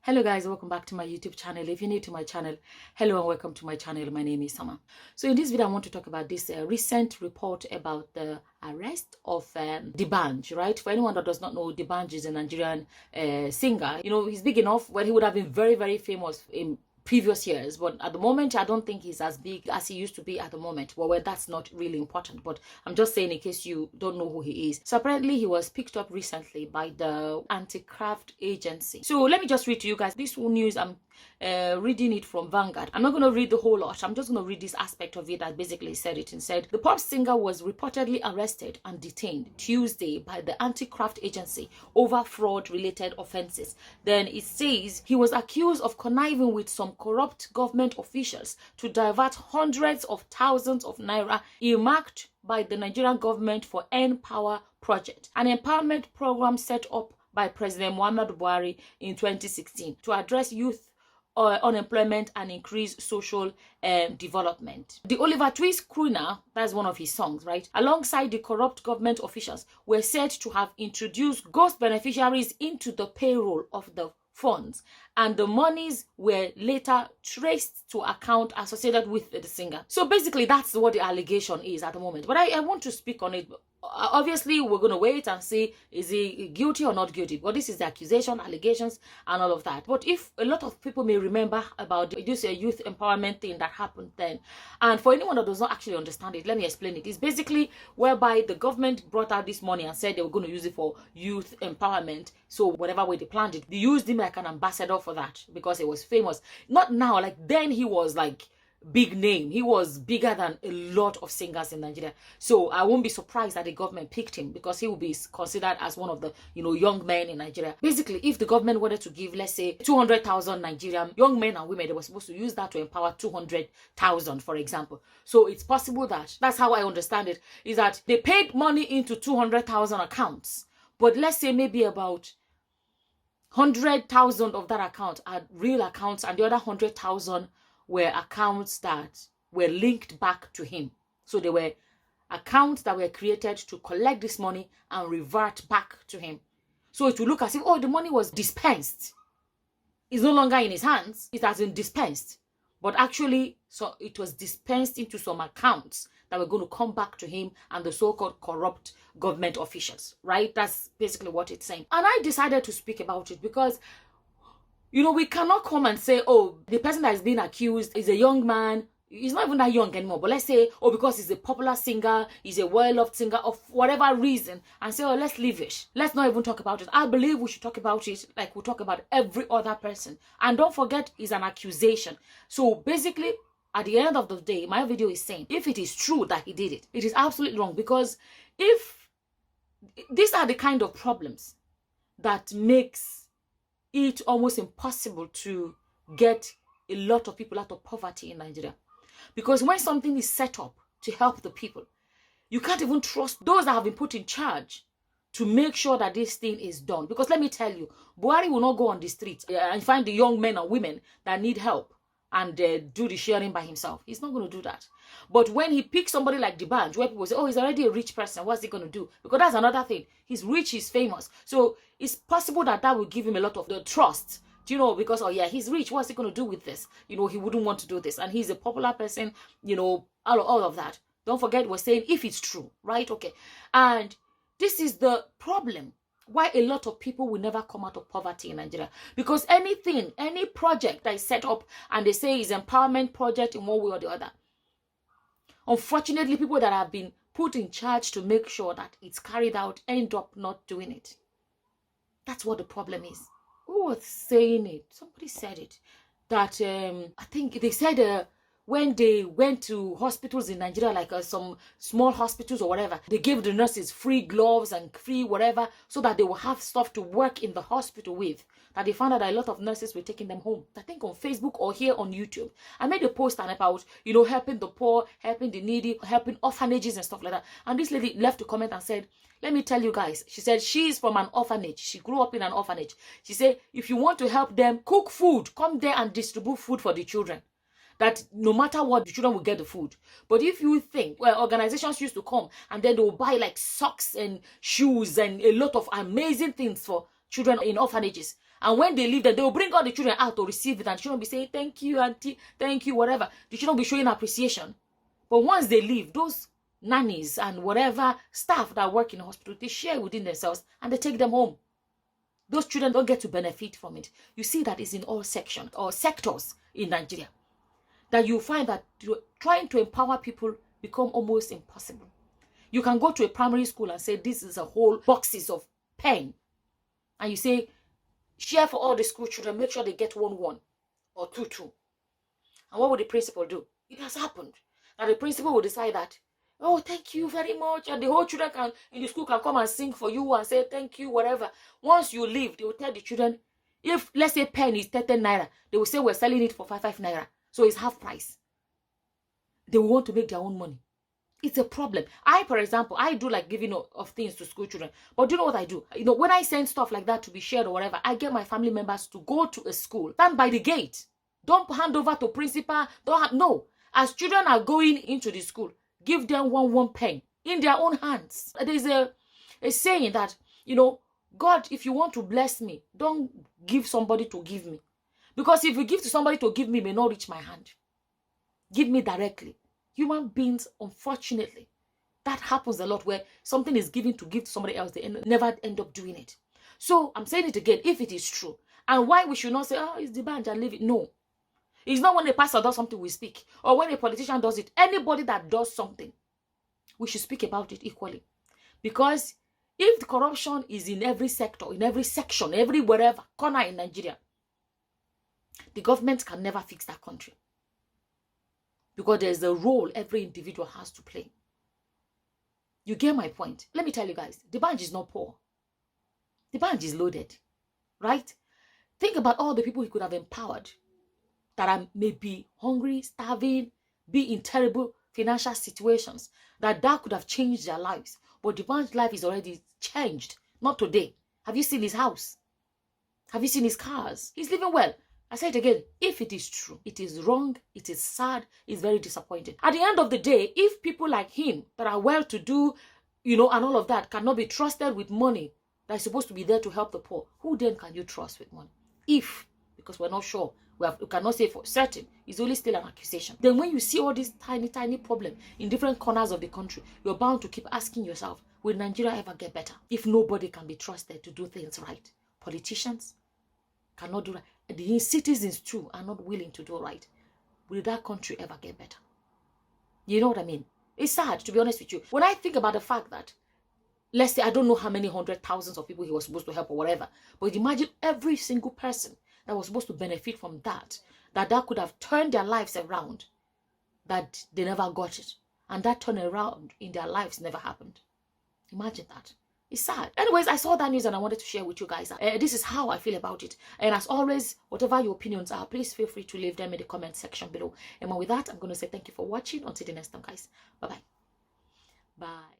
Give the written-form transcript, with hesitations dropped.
Hello guys, welcome back to my YouTube channel. If you're new to my channel, hello and welcome to my channel. My name is Sama. So in this video, I want to talk about this recent report about the arrest of DBanj, right? For anyone that does not know, DBanj is a Nigerian singer. You know, he's big enough when he would have been very, very famous in previous years, but at the moment I don't think he's as big as he used to be at the moment. Well, that's not really important, but I'm just saying in case you don't know who he is. So apparently he was picked up recently by the anti-graft agency. So let me just read to you guys this news. I'm reading it from Vanguard. I'm not going to read the whole lot. I'm just going to read this aspect of it that basically said it and said the pop singer was reportedly arrested and detained Tuesday by the anti-graft agency over fraud related offenses. Then it says he was accused of conniving with some corrupt government officials to divert hundreds of thousands of naira earmarked by the Nigerian government for N-Power project, an empowerment program set up by President Muhammad Buhari in 2016 to address youth unemployment and increase social development. The Oliver Twist crooner, that's one of his songs, right, alongside the corrupt government officials, were said to have introduced ghost beneficiaries into the payroll of the funds, and the monies were later traced to account associated with the singer. So basically that's what the allegation is at the moment, but I want to speak on it. Obviously we're going to wait and see is he guilty or not guilty, but this is the accusation, allegations and all of that. But if a lot of people may remember about this youth empowerment thing that happened then, and for anyone that does not actually understand it, let me explain it. It's basically whereby the government brought out this money and said they were going to use it for youth empowerment. So whatever way they planned it, they used him like an ambassador for that because he was famous. Not now, like then he was like big name. He was bigger than a lot of singers in Nigeria. So I won't be surprised that the government picked him because he will be considered as one of the, young men in Nigeria. Basically, if the government wanted to give, let's say, 200,000 Nigerian young men and women, they were supposed to use that to empower 200,000, for example. So it's possible that's how I understand it, is that they paid money into 200,000 accounts. But let's say maybe about 100,000 of that account are real accounts and the other 100,000 were accounts that were linked back to him. So they were accounts that were created to collect this money and revert back to him. So it will look as if, the money was dispensed. It's no longer in his hands. It has been dispensed. But actually, so it was dispensed into some accounts that were going to come back to him and the so-called corrupt government officials, right? That's basically what it's saying. And I decided to speak about it because we cannot come and say, the person that is being accused is a young man. He's not even that young anymore. But let's say, because he's a popular singer, he's a well-loved singer of whatever reason, and say, let's leave it. Let's not even talk about it. I believe we should talk about it like we talk about every other person. And don't forget, it's an accusation. So basically, at the end of the day, my video is saying, if it is true that he did it, it is absolutely wrong. Because if these are the kind of problems that makes it almost impossible to get a lot of people out of poverty in Nigeria. Because when something is set up to help the people, you can't even trust those that have been put in charge to make sure that this thing is done. Because let me tell you, Buhari will not go on the streets and find the young men and women that need help and do the sharing by himself. He's not going to do that. But when he picks somebody like DBanj, where people say, he's already a rich person, what's he going to do? Because that's another thing. He's rich, he's famous. So it's possible that will give him a lot of the trust, because, he's rich, what's he going to do with this? He wouldn't want to do this. And he's a popular person, all of that. Don't forget, we're saying if it's true, right? Okay. And this is the problem. Why a lot of people will never come out of poverty in Nigeria. Because any project that is set up and they say is empowerment project in one way or the other, unfortunately, people that have been put in charge to make sure that it's carried out end up not doing it. That's what the problem is. Who was saying it? Somebody said it. That I think they said when they went to hospitals in Nigeria, like some small hospitals or whatever, they gave the nurses free gloves and free whatever so that they will have stuff to work in the hospital with. That they found out that a lot of nurses were taking them home. I think on Facebook or here on YouTube. I made a post about, helping the poor, helping the needy, helping orphanages and stuff like that. And this lady left a comment and said, let me tell you guys, she said she's from an orphanage. She grew up in an orphanage. She said, if you want to help them, cook food. Come there and distribute food for the children. That no matter what, the children will get the food. But if you think, organizations used to come and then they will buy like socks and shoes and a lot of amazing things for children in orphanages. And when they leave, then they will bring all the children out to receive it, and the children will be saying, thank you, auntie, thank you, whatever. The children will be showing appreciation. But once they leave, those nannies and whatever staff that work in the hospital, they share within themselves and they take them home. Those children don't get to benefit from it. You see that is in all sections or sectors in Nigeria. That you find that trying to empower people become almost impossible. You can go to a primary school and say, this is a whole boxes of pen. And you say, share for all the school children, make sure they get 1-1 or 2-2. And what would the principal do? It has happened. That the principal will decide that, oh, thank you very much. And the whole children in the school can come and sing for you and say, thank you, whatever. Once you leave, they will tell the children, if, let's say, pen is 10 naira, they will say, we're selling it for 5 naira. So it's half price. They will want to make their own money. It's a problem. For example, I do like giving of things to school children. But do you know what I do? When I send stuff like that to be shared or whatever, I get my family members to go to a school, stand by the gate. Don't hand over to principal. No. As children are going into the school, give them 1 pen in their own hands. There's a saying that, God, if you want to bless me, don't give somebody to give me. Because if you give to somebody to give me, it may not reach my hand. Give me directly. Human beings, unfortunately, that happens a lot where something is given to give to somebody else, they never end up doing it. So I'm saying it again, if it is true. And why we should not say, oh, it's DBanj and leave it. No. It's not when a pastor does something we speak, or when a politician does it. Anybody that does something, we should speak about it equally. Because if the corruption is in every sector, in every section, every wherever corner in Nigeria, the government can never fix that country. Because there's a role every individual has to play. You get my point? Let me tell you guys, DBanj is not poor. DBanj is loaded, right? Think about all the people he could have empowered that are maybe hungry, starving, be in terrible financial situations, that could have changed their lives. But DBanj's life is already changed. Not today. Have you seen his house? Have you seen his cars? He's living well. I say it again, if it is true, it is wrong, it is sad, it's very disappointing. At the end of the day, if people like him that are well-to-do, and all of that cannot be trusted with money that is supposed to be there to help the poor, who then can you trust with money? Because we're not sure, we cannot say for certain, it's only still an accusation. Then when you see all these tiny problems in different corners of the country, you're bound to keep asking yourself, will Nigeria ever get better? If nobody can be trusted to do things right, politicians cannot do right. The citizens too are not willing to do right. Will that country ever get better? You know what I mean? It's sad, to be honest with you. When I think about the fact that, let's say, I don't know how many 100,000s of people he was supposed to help or whatever, but imagine every single person that was supposed to benefit from that could have turned their lives around, that they never got it. And that turnaround in their lives never happened. Imagine that. It's sad. Anyways, I saw that news and I wanted to share with you guys. This is how I feel about it. And as always, whatever your opinions are, please feel free to leave them in the comment section below. And with that, I'm going to say thank you for watching. Until the next time, guys. Bye-bye. Bye.